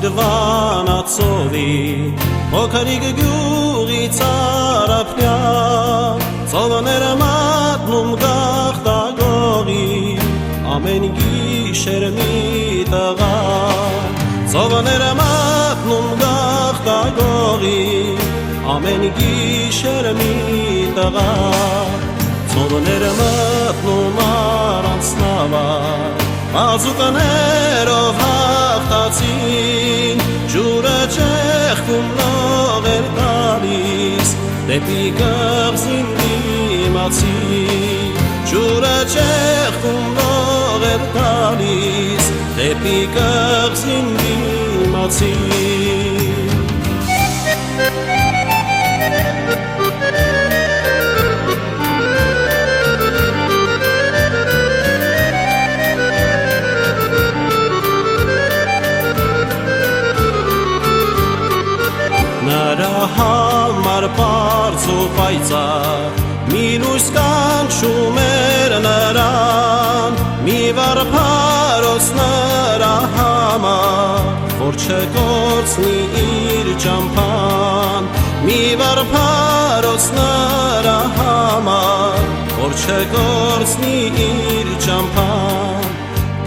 դվանացովի Հոքրիկ գյուղից արապնյա Ծովները մատնում գաղթագողի Ամեն գիշեր մի տղա Ծովները մատնում գաղթագողի Ամեն գիշեր մի տղա Ծովները մատնում առանց նավար Ազուկաներով հաղթացին Ջուրը ճեղքում լողեր տալիս Դեպի կղզին դիմացին Ջուրը ճեղքում լողեր տալիս Դեպի կղզին դիմացին Նրա համար պարզ ու պայծառ Մի լույս կանչում էր նրան Մի վարպարոս նրա համար Որ չկորցնի իր ճամփան Մի վարպարոս նրա համար Որ չկորցնի իր ճամփան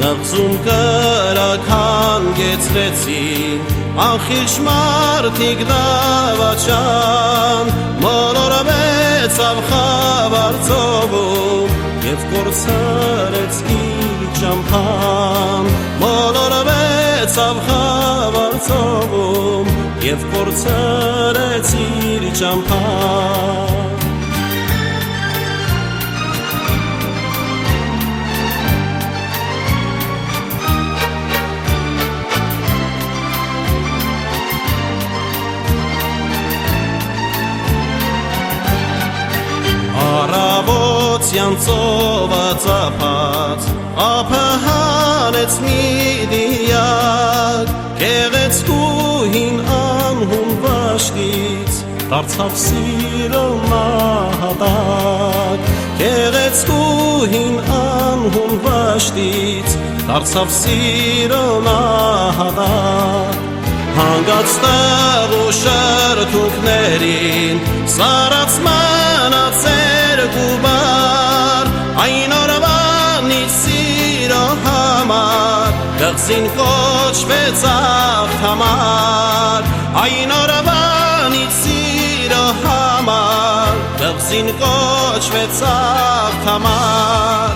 Կղզում կրակ հանգեցրեցին Անխիղճ մարդիկ դավաճան Մոլորվեցավ խավար ծովում Եվ կորցրեց իր ճամփան Մոլորվեցավ խավար ծովում Եվ կորցրեց իր ճամփան Առավոտյան ծովը ծափած Ափը հանեց մի դիակ Գեղեցկուհին անհուն վաշտից Դարձավ սիրո նահատակ Գեղեցկուհին անհուն վաշտից Դարձավ սիրո նահատակ Հանգացավ ու շրթունքներին Սարած մնացեր գուբար Այն օրվանից սիրո համար Կղզին կոչվեց աղթամար Այն օրվանից սիրո համար Կղզին կոչվեց աղթամար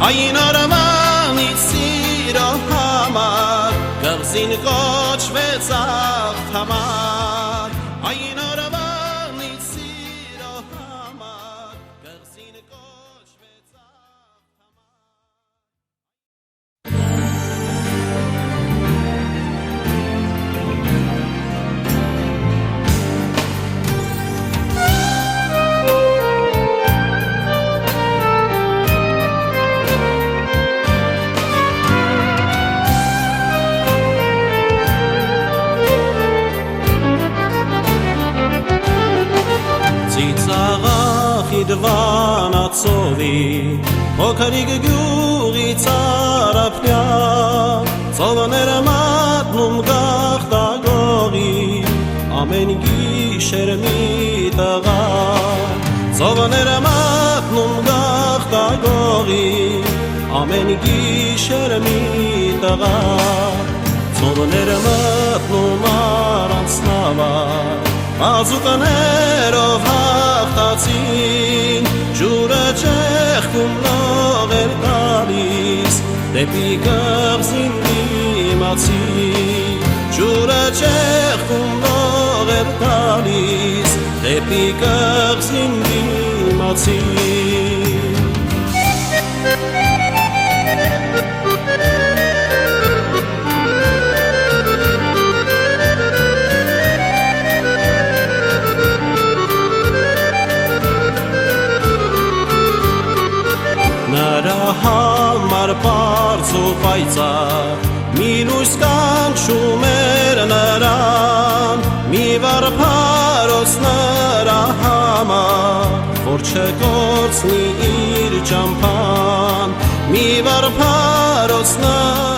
Այն օրվանից սիրո համար Կղզին կոչվեց աղթամար Այն օրվանից սիրո համար Կղզին կոչվեց Դվանացովի Հոքրիկ գյուղից արապնյա Ծովները մատնում գաղթագողի Ամեն գիշեր մի տղա Ծովները մատնում գաղթագողի Ամեն գիշեր մի տղա Ծովները մատնում առանց նավար Ազուկաներով հաղթացին Ջուրը ճեղքում լողեր տալիս Դեպի կղզին դիմացին Ջուրը ճեղքում լողեր տալիս Դեպի կղզին դիմացին Նրա համար պարզ ու պայծառ Մի լույս կանչում էր նրան Մի վարպարոս նրա համար Որ չկորցնի իր ճամփան Մի վարպարոս նրա